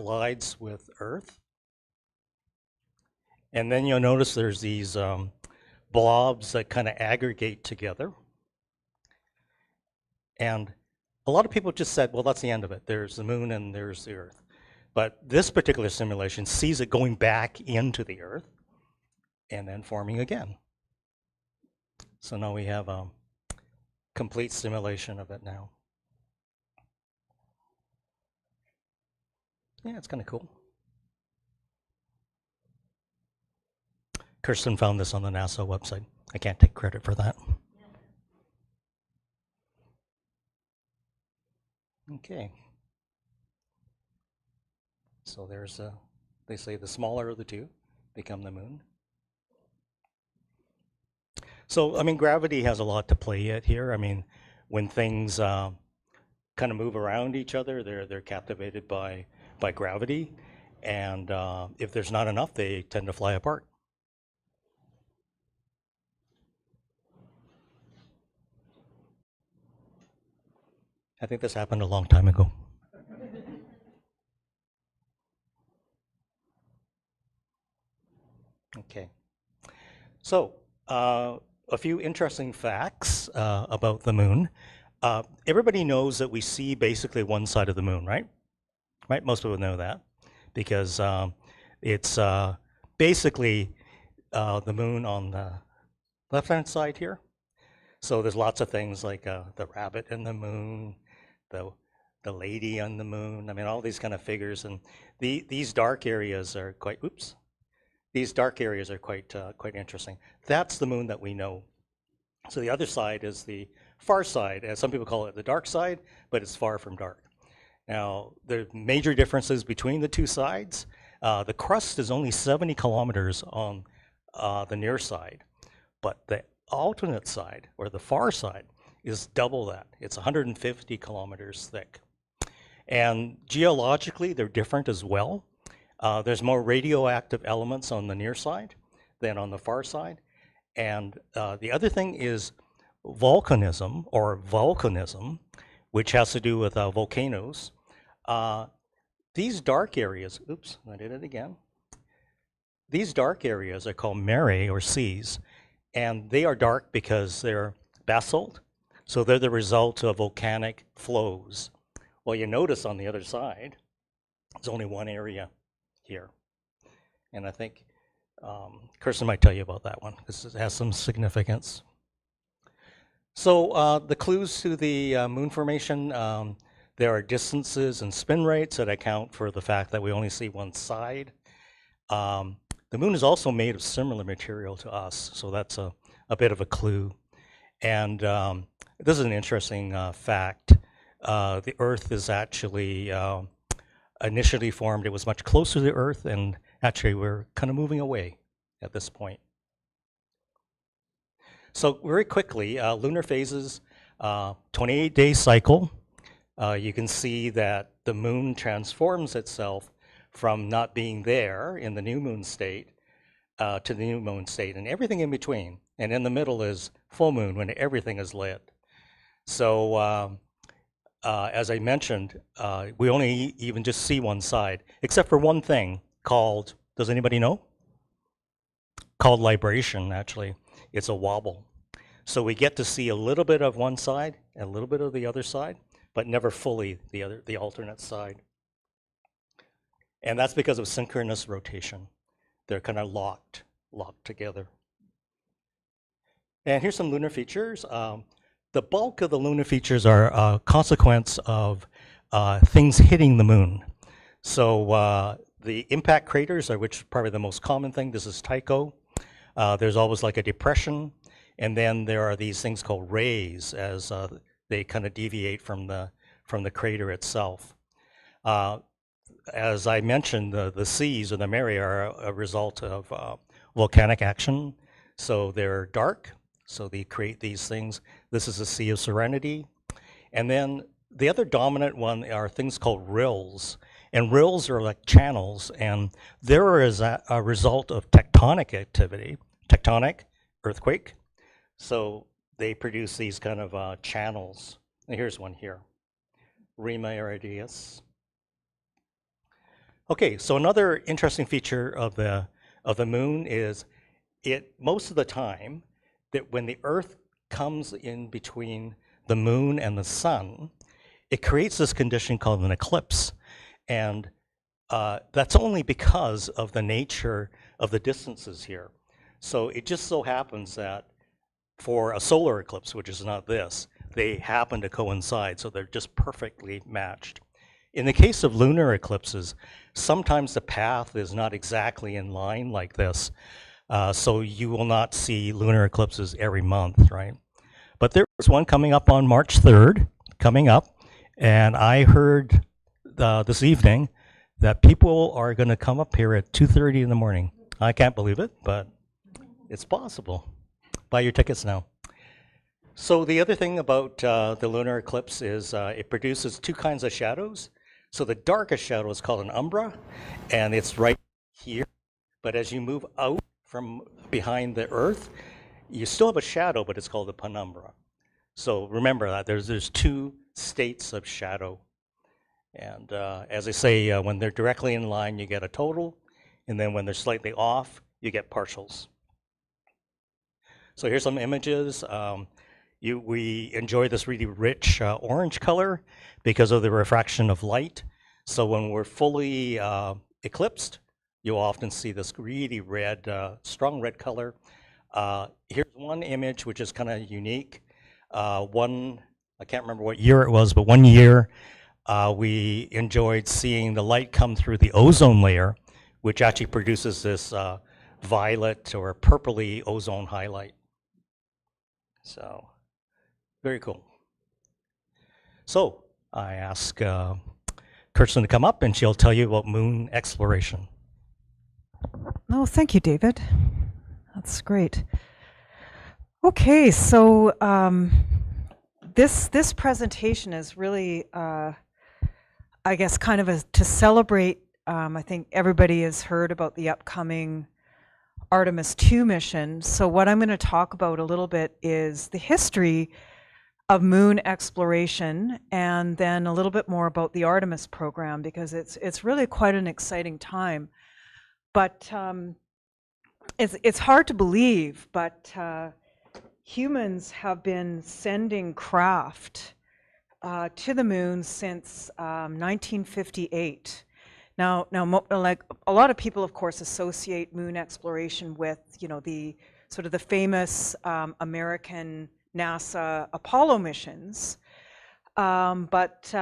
collides with Earth. And then you'll notice there's these blobs that kind of aggregate together. And a lot of people just said, well, that's the end of it. There's the moon and there's the Earth. But this particular simulation sees it going back into the Earth and then forming again. So now we have a complete simulation of it now. Yeah, it's kind of cool. Kirsten found this on the NASA website. I can't take credit for that. Okay. So there's they say the smaller of the two become the moon. So, I mean, gravity has a lot to play at here. I mean, when things kind of move around each other, they're captivated by gravity. And if there's not enough, they tend to fly apart. I think this happened a long time ago. Okay. So, a few interesting facts about the moon. Everybody knows that we see basically one side of the moon, right? Right? Most people know that because it's basically the moon on the left-hand side here. So there's lots of things like the rabbit in the moon, the lady on the moon. I mean, all these kind of figures, and these dark areas are quite. Oops. These dark areas are quite interesting. That's the moon that we know. So the other side is the far side, as some people call it the dark side, but it's far from dark. Now, there are major differences between the two sides. The crust is only 70 kilometers on the near side, but the alternate side, or the far side, is double that. It's 150 kilometers thick. And geologically, they're different as well. There's more radioactive elements on the near side than on the far side. And the other thing is volcanism, which has to do with volcanoes. These dark areas, oops, I did it again. These dark areas are called mare, or seas, and they are dark because they're basalt, so they're the result of volcanic flows. Well, you notice on the other side, there's only one area here. And I think Kirsten might tell you about that one, because it has some significance. So the clues to the moon formation, there are distances and spin rates that account for the fact that we only see one side. The moon is also made of similar material to us, so that's a bit of a clue. And this is an interesting fact. The Earth is actually initially formed, it was much closer to the Earth, and actually we're kind of moving away at this point. So very quickly, lunar phases, 28-day cycle. You can see that the moon transforms itself from not being there in the new moon state to the new moon state, and everything in between. And in the middle is full moon, when everything is lit. So as I mentioned, we only even just see one side, except for one thing called, does anybody know? Called libration, actually. It's a wobble. So we get to see a little bit of one side and a little bit of the other side, but never fully the alternate side. And that's because of synchronous rotation. They're kind of locked together. And here's some lunar features. The bulk of the lunar features are a consequence of things hitting the moon. So the impact craters are, which is probably the most common thing. This is Tycho. There's always like a depression, and then there are these things called rays as they kind of deviate from the crater itself. As I mentioned, the seas or the mare are a result of volcanic action. So they're dark, so they create these things. This is a Sea of Serenity. And then the other dominant one are things called rills. And rills are like channels, and there is a result of tectonic activity, tectonic, earthquake. So they produce these kind of channels. And here's one here, Rima Iridius. Okay, so another interesting feature of the moon is most of the time that when the Earth comes in between the moon and the sun, it creates this condition called an eclipse. And that's only because of the nature of the distances here. So it just so happens that for a solar eclipse, which is not this, they happen to coincide, so they're just perfectly matched. In the case of lunar eclipses, sometimes the path is not exactly in line like this, so you will not see lunar eclipses every month, right? But there's one coming up on March 3rd, and I heard this evening that people are going to come up here at 2:30 in the morning. I can't believe it, but it's possible. Buy your tickets now. So the other thing about the lunar eclipse is it produces two kinds of shadows. So the darkest shadow is called an umbra, and it's right here. But as you move out from behind the Earth, you still have a shadow, but it's called a penumbra. So remember that there's two states of shadow. And as I say, when they're directly in line, you get a total. And then when they're slightly off, you get partials. So here's some images. We enjoy this really rich orange color because of the refraction of light. So when we're fully eclipsed, you'll often see this really red, strong red color. Here's one image which is kind of unique. I can't remember what year it was, but one year we enjoyed seeing the light come through the ozone layer, which actually produces this violet or purpley ozone highlight. So, very cool. So, I ask Kirsten to come up and she'll tell you about moon exploration. Oh, thank you, David. That's great. Okay, so this presentation is really, I guess, kind of to celebrate. I think everybody has heard about the upcoming Artemis II mission. So what I'm going to talk about a little bit is the history of moon exploration, and then a little bit more about the Artemis program, because it's really quite an exciting time. But it's hard to believe, but humans have been sending craft to the moon since 1958. Now, like a lot of people, of course, associate moon exploration with, the sort of the famous American NASA Apollo missions. But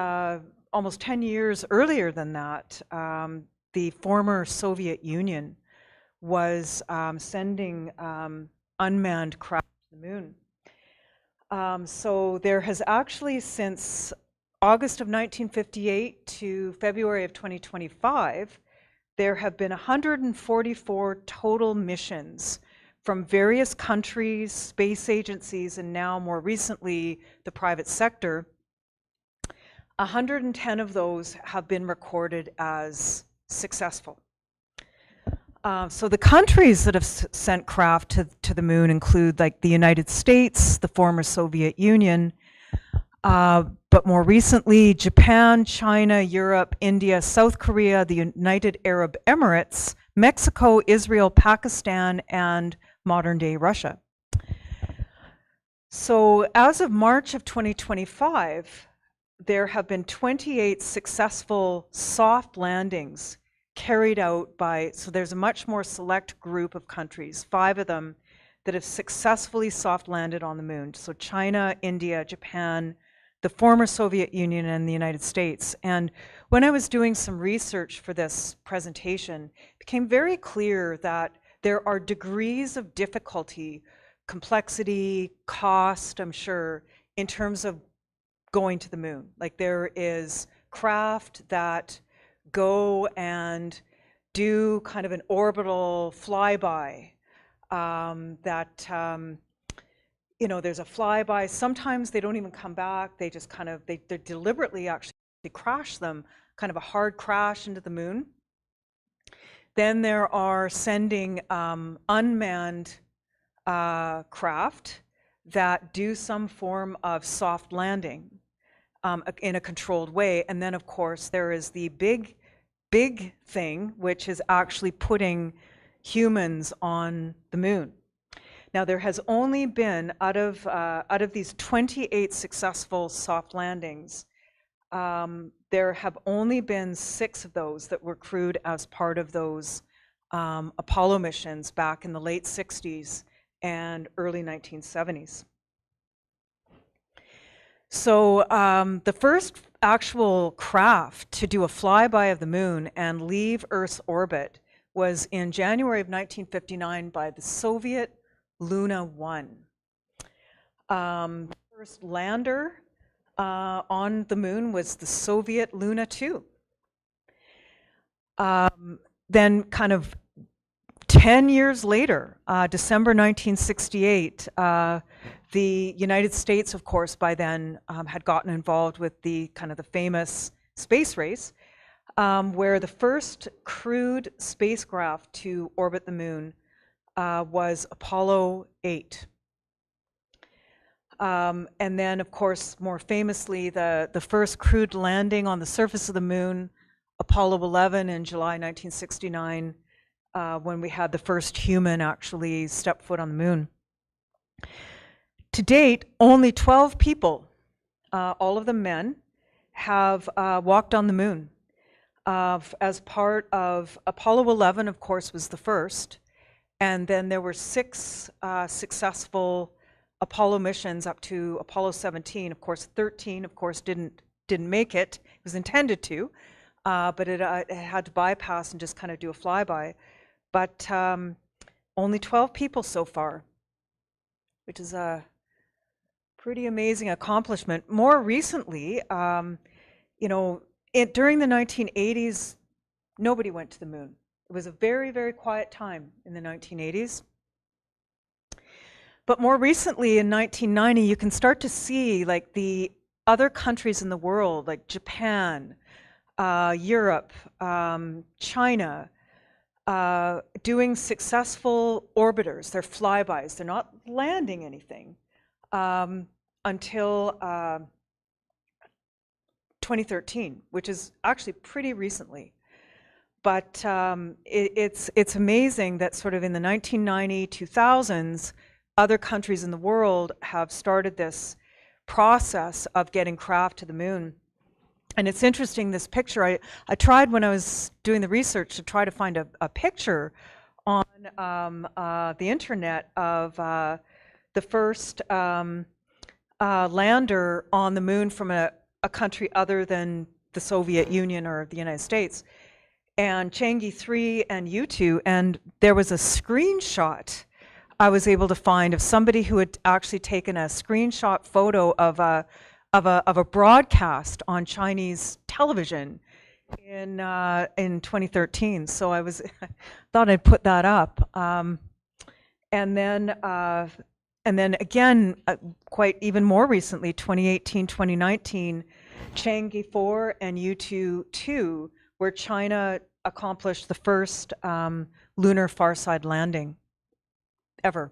almost 10 years earlier than that, the former Soviet Union was sending unmanned craft to the moon. So there has actually, since August of 1958 to February of 2025, there have been 144 total missions from various countries, space agencies, and now more recently, the private sector. 110 of those have been recorded as successful. So the countries that have sent craft to the moon include like the United States, the former Soviet Union, but more recently, Japan, China, Europe, India, South Korea, the United Arab Emirates, Mexico, Israel, Pakistan, and modern-day Russia. So as of March of 2025, there have been 28 successful soft landings carried out so there's a much more select group of countries, 5 of them, that have successfully soft landed on the moon. So China, India, Japan, the former Soviet Union, and the United States. And when I was doing some research for this presentation, it became very clear that there are degrees of difficulty, complexity, cost, I'm sure, in terms of going to the moon. Like there is craft that go and do kind of an orbital flyby, there's a flyby. Sometimes they don't even come back. They just kind of, they deliberately actually crash them, kind of a hard crash into the moon. Then there are sending unmanned craft that do some form of soft landing in a controlled way. And then, of course, there is the big big thing, which is actually putting humans on the moon. Now, there has only been, out of these 28 successful soft landings, there have only been 6 of those that were crewed as part of those Apollo missions back in the late 60s and early 1970s. So the first actual craft to do a flyby of the moon and leave Earth's orbit was in January of 1959 by the Soviet Lunar 1. First lander on the moon was the Soviet Lunar 2. Then kind of 10 years later, December 1968, the United States, of course, by then had gotten involved with the kind of the famous space race, where the first crewed spacecraft to orbit the moon was Apollo 8. And then, of course, more famously, the first crewed landing on the surface of the moon, Apollo 11 in July 1969, when we had the first human actually step foot on the moon. To date, only 12 people, all of them men, have walked on the moon. As part of Apollo 11, of course, was the first. And then there were 6 successful Apollo missions up to Apollo 17. Of course, 13, of course, didn't make it. It was intended to, but it had to bypass and just kind of do a flyby. But only 12 people so far, which is a pretty amazing accomplishment. More recently, you know, during the 1980s, nobody went to the moon. It was a very, very quiet time in the 1980s. But more recently, in 1990, you can start to see like the other countries in the world, like Japan, Europe, China, doing successful orbiters. They're flybys. They're not landing anything until 2013, which is actually pretty recently. But it's amazing that sort of in the 1990s, 2000s, other countries in the world have started this process of getting craft to the moon. And it's interesting, this picture, I tried when I was doing the research to try to find a picture on the internet of the first lander on the moon from a country other than the Soviet Union or the United States, and Chang'e 3 and U2, and there was a screenshot I was able to find of somebody who had actually taken a screenshot photo of a broadcast on Chinese television in 2013. So I was thought I'd put that up, and then again, quite even more recently, 2018, 2019, Chang'e 4 and U2 2, where China accomplished the first lunar far side landing ever.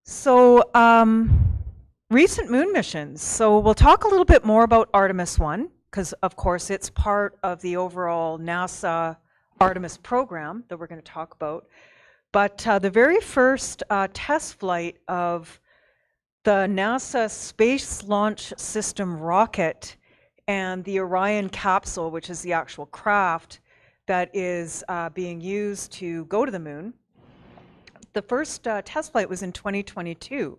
So recent moon missions. So we'll talk a little bit more about Artemis I, because of course it's part of the overall NASA Artemis program that we're going to talk about. But the very first test flight of the NASA Space Launch System rocket and the Orion capsule, which is the actual craft that is being used to go to the moon. The first test flight was in 2022.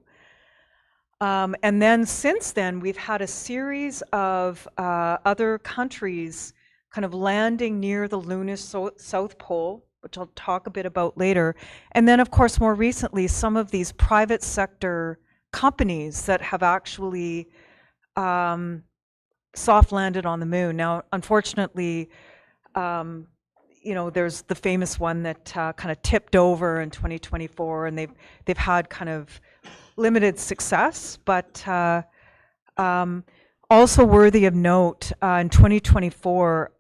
And then since then, we've had a series of other countries kind of landing near the lunar South Pole, which I'll talk a bit about later. And then, of course, more recently, some of these private sector companies that have actually soft landed on the moon. Now, unfortunately, you know, there's the famous one that kind of tipped over in 2024, and they've had kind of limited success, but also worthy of note, in 2024,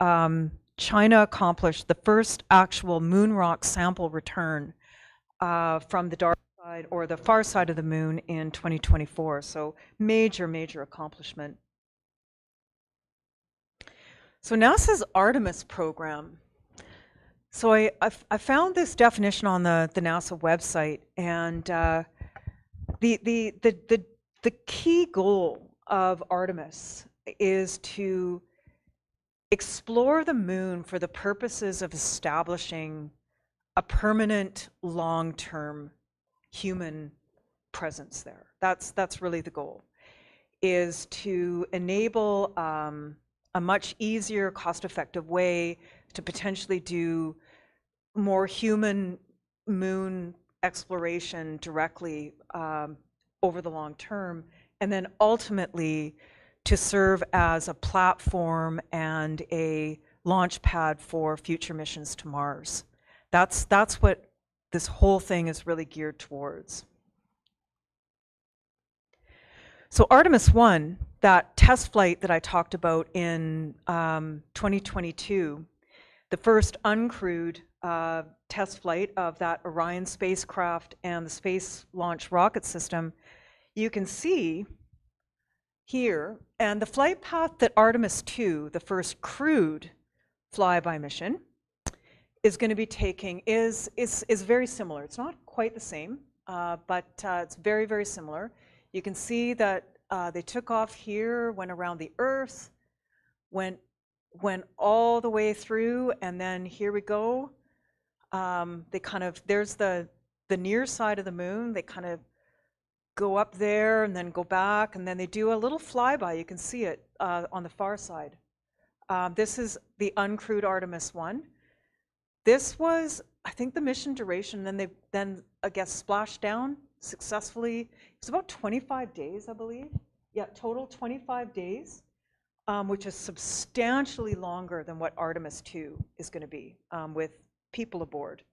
China accomplished the first actual moon rock sample return from the dark side or the far side of the moon in 2024. So major, major accomplishment. So NASA's Artemis program. So I found this definition on the NASA website, and the key goal of Artemis is to explore the moon for the purposes of establishing a permanent, long-term human presence there. That's really the goal, is to enable a much easier, cost-effective way to potentially do more human moon exploration directly over the long term, and then ultimately to serve as a platform and a launch pad for future missions to Mars. That's what this whole thing is really geared towards. So Artemis I, that test flight that I talked about in 2022, the first uncrewed test flight of that Orion spacecraft and the Space Launch Rocket System, you can see here, and the flight path that Artemis II, the first crewed flyby mission, is going to be taking is very similar. It's not quite the same, but it's very, very similar. You can see that they took off here, went around the Earth, went all the way through, and then here we go. They kind of, there's the near side of the moon. They kind of go up there and then go back, and then they do a little flyby. You can see it on the far side. This is the uncrewed Artemis I. This was, I think, the mission duration. Then they I guess splashed down successfully. It's about 25 days, I believe. Yeah, total 25 days, which is substantially longer than what Artemis II is going to be with people aboard.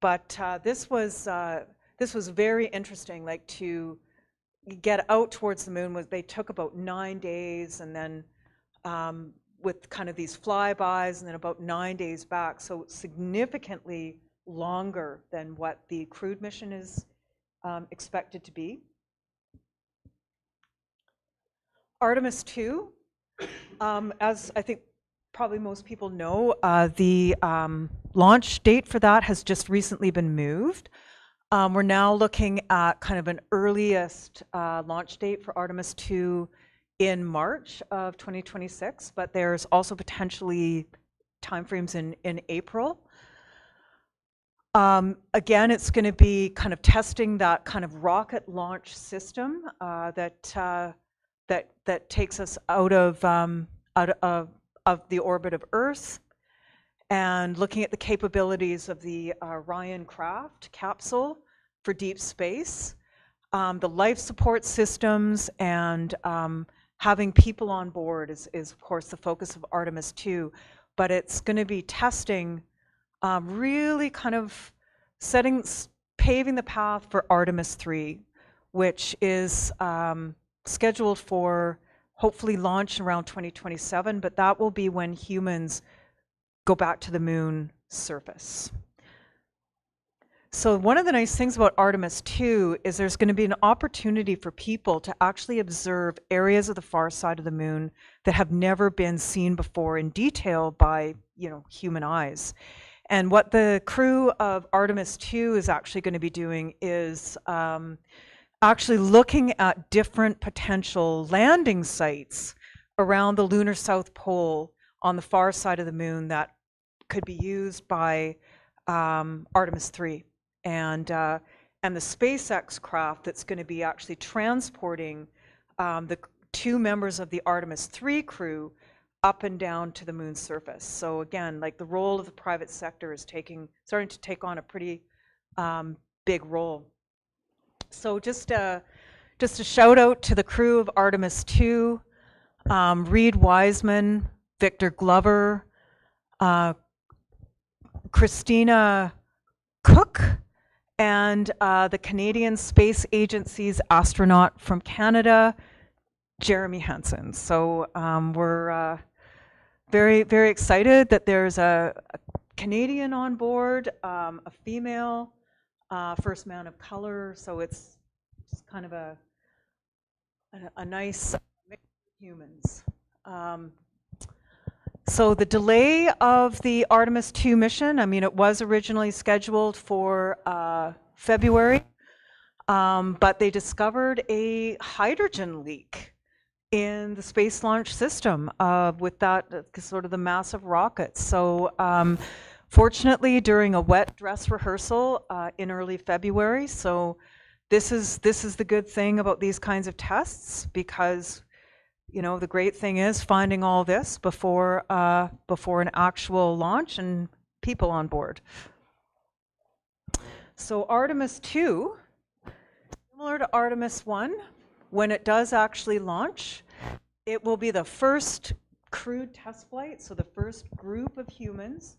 But this was very interesting. Like, to get out towards the moon, they took about 9 days, and then with kind of these flybys, and then about 9 days back. So significantly longer than what the crewed mission is expected to be. Artemis II, as I think probably most people know, the launch date for that has just recently been moved. We're now looking at kind of an earliest launch date for Artemis II in March of 2026, but there's also potentially timeframes in April. Again, it's going to be kind of testing that kind of rocket launch system that takes us out of the orbit of Earth, and looking at the capabilities of the Orion craft capsule for deep space, the life support systems, and having people on board is of course the focus of Artemis II. But it's going to be testing, really kind of paving the path for Artemis III, which is scheduled for hopefully launch around 2027, but that will be when humans go back to the moon surface. So one of the nice things about Artemis II is there's going to be an opportunity for people to actually observe areas of the far side of the moon that have never been seen before in detail by, human eyes. And what the crew of Artemis II is actually going to be doing is actually looking at different potential landing sites around the lunar South Pole on the far side of the moon that could be used by Artemis III, and the SpaceX craft that's going to be actually transporting the 2 members of the Artemis III crew up and down to the moon's surface. So again, like, the role of the private sector is starting to take on a pretty big role. So just a shout out to the crew of Artemis II, Reed Wiseman, Victor Glover, Christina Cook, and the Canadian Space Agency's astronaut from Canada, Jeremy Hansen. So we're very, very excited that there's a Canadian on board, a female, first man of color. So it's kind of a nice mix of humans. So the delay of the Artemis II mission, I mean, it was originally scheduled for February, but they discovered a hydrogen leak in the Space Launch System with that sort of the massive rockets. So fortunately, during a wet dress rehearsal in early February, so this is the good thing about these kinds of tests, because you know the great thing is finding all this before an actual launch and people on board. So Artemis II, similar to Artemis I, when it does actually launch, it will be the first crewed test flight, so the first group of humans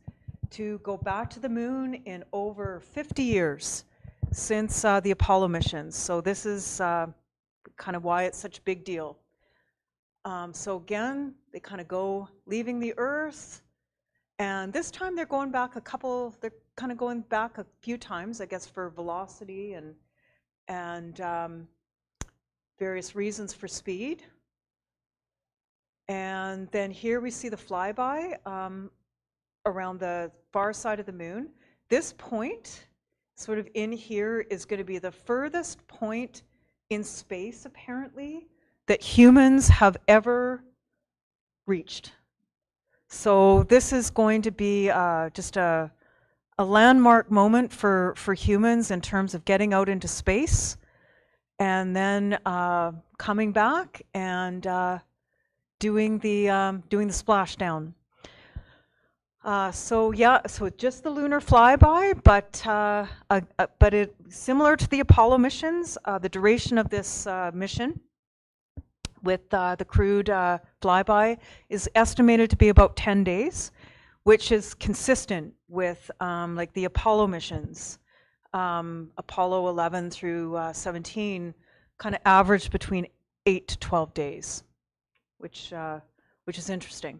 to go back to the moon in over 50 years since the Apollo missions. So this is kind of why it's such a big deal. So again, they kind of go leaving the Earth, and this time they're going back they're kind of going back a few times, I guess, for velocity and various reasons for speed. And then here we see the flyby around the far side of the moon. This point, sort of in here, is going to be the furthest point in space, apparently, that humans have ever reached. So this is going to be just a landmark moment for humans in terms of getting out into space and then coming back and doing the splashdown. So yeah, so just the lunar flyby, but it similar to the Apollo missions. The duration of this mission with the crewed flyby is estimated to be about 10 days, which is consistent with like the Apollo missions. Apollo 11 through 17 kind of averaged between 8 to 12 days, which is interesting.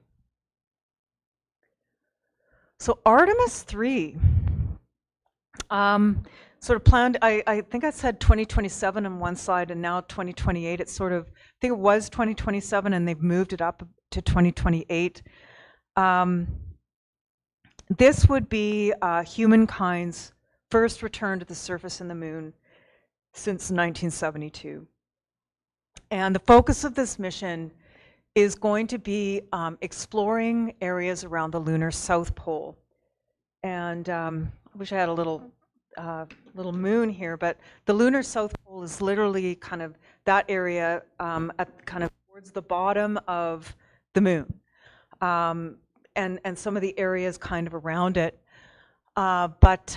So Artemis III, sort of planned, I think I said 2027 on one side and now 2028. It's sort of, I think it was 2027 and they've moved it up to 2028. This would be humankind's first return to the surface in the moon since 1972. And the focus of this mission is going to be exploring areas around the lunar south pole. And I wish I had a little moon here, but the lunar south pole is literally kind of that area at kind of towards the bottom of the moon, and some of the areas kind of around it. But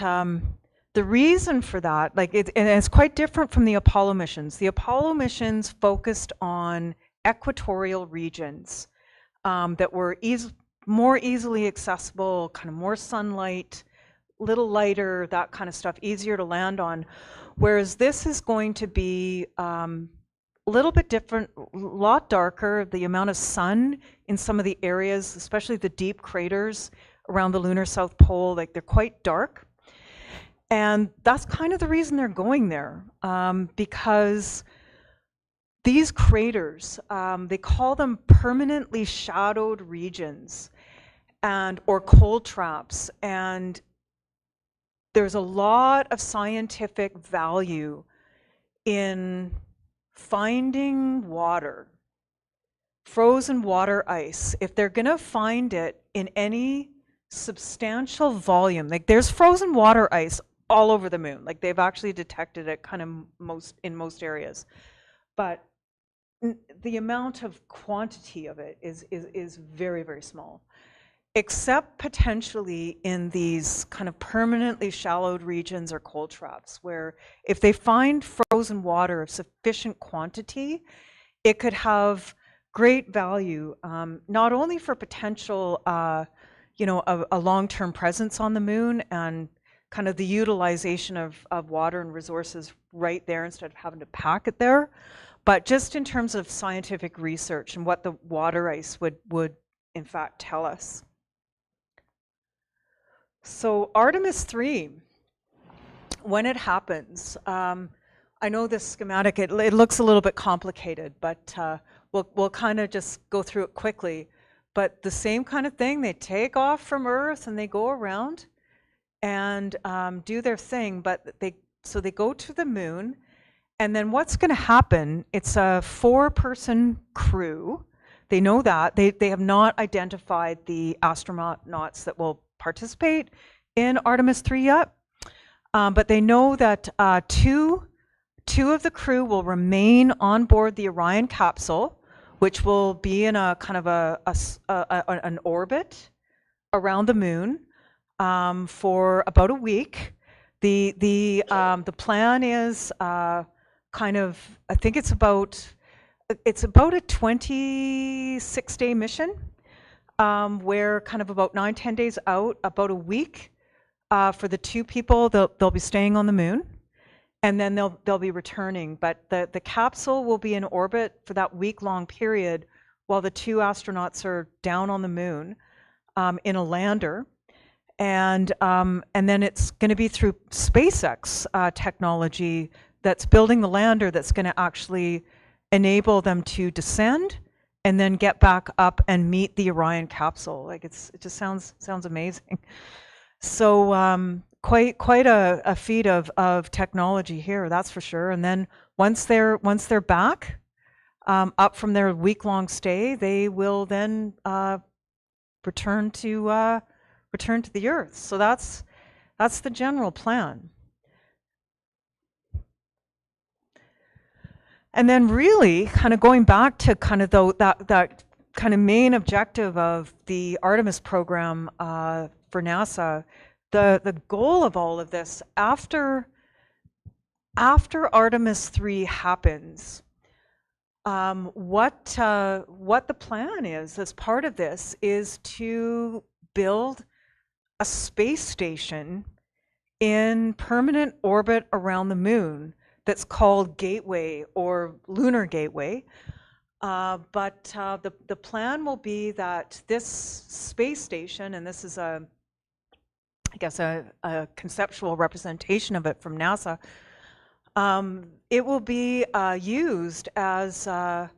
the reason for that, and it's quite different from the Apollo missions. The Apollo missions focused on equatorial regions that were more easily accessible, kind of more sunlight, little lighter, that kind of stuff, easier to land on. Whereas this is going to be a little bit different, a lot darker. The amount of sun in some of the areas, especially the deep craters around the lunar south pole, like they're quite dark. And that's kind of the reason they're going there, because these craters, they call them permanently shadowed regions or cold traps. And there's a lot of scientific value in finding water, frozen water ice. If they're going to find it in any substantial volume, like there's frozen water ice all over the moon, like they've actually detected it kind of in most areas. But the amount of quantity of it is very, very small, except potentially in these kind of permanently shallowed regions or cold traps, where if they find frozen water of sufficient quantity, it could have great value, not only for potential, a long-term presence on the moon and kind of the utilization of water and resources right there instead of having to pack it there, but just in terms of scientific research and what the water ice would in fact tell us. So Artemis III, when it happens, I know this schematic, it looks a little bit complicated, but we'll kind of just go through it quickly. But the same kind of thing, they take off from Earth and they go around and do their thing, but so they go to the moon, and then what's going to happen, it's a 4-person crew. They know that. They have not identified the astronauts that will participate in Artemis III yet, but they know that two of the crew will remain on board the Orion capsule, which will be in a kind of an orbit around the moon for about a week. The plan is kind of, I think it's about a 26-day mission, where kind of about 9-10 days out, about a week for the 2 people, they'll be staying on the moon, and then they'll be returning. But the capsule will be in orbit for that week-long period while the 2 astronauts are down on the moon in a lander. And then it's going to be through SpaceX technology that's building the lander that's going to actually enable them to descend and then get back up and meet the Orion capsule. Like it just sounds amazing. So quite a feat of technology here, that's for sure. And then once they're back up from their week-long stay, they will then return to the Earth. So that's the general plan. And then really kind of going back to kind of that kind of main objective of the Artemis program for NASA, the goal of all of this, after Artemis III happens, what the plan is as part of this is to build a space station in permanent orbit around the moon that's called Gateway or Lunar Gateway. But the plan will be that this space station, and this is I guess a conceptual representation of it from NASA, it will be used as a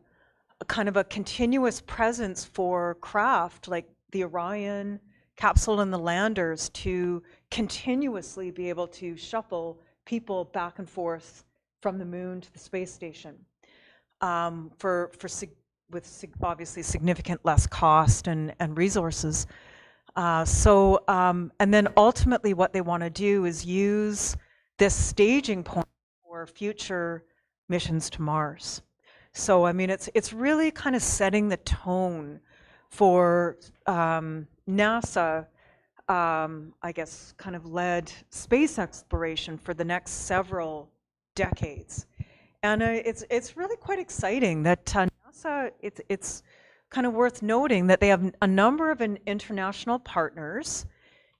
kind of a continuous presence for craft like the Orion capsule and the landers to continuously be able to shuffle people back and forth from the moon to the space station with obviously significant less cost and resources. And then ultimately what they want to do is use this staging point for future missions to Mars. So I mean, it's really kind of setting the tone for NASA, I guess, kind of led space exploration for the next several decades. And it's really quite exciting that NASA, it's kind of worth noting that they have a number of international partners,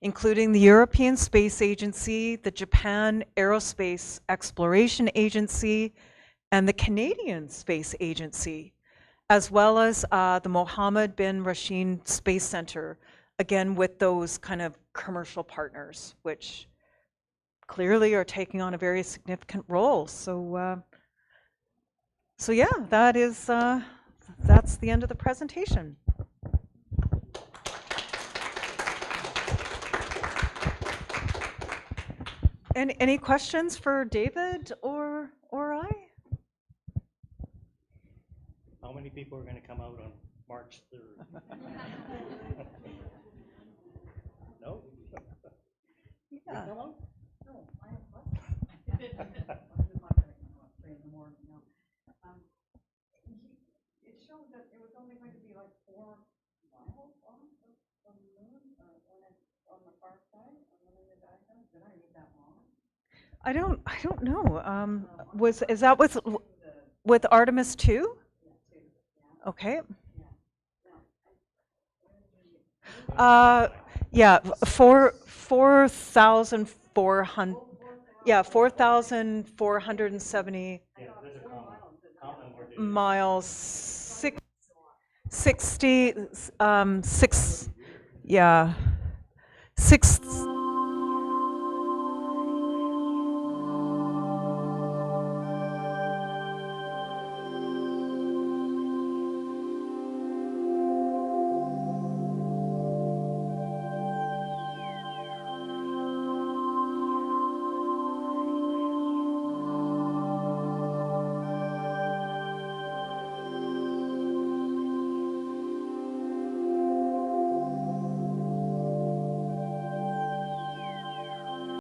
including the European Space Agency, the Japan Aerospace Exploration Agency, and the Canadian Space Agency, as well as the Mohammed bin Rashid Space Center, again with those kind of commercial partners, which clearly are taking on a very significant role. So yeah, that's the end of the presentation. And any questions for David or I? How many people are going to come out on March 3rd? No? Yeah. Hello? No, I have a question. I'm not going to come up in the morning, no. It showed that it was only going to be like 4 miles off from the moon on the far side, on one of the diagrams. Did I read that wrong? I don't know. Is that with Artemis II? Okay. Yeah, 4,400. Yeah, 4,470 miles. 60. Yeah. 6.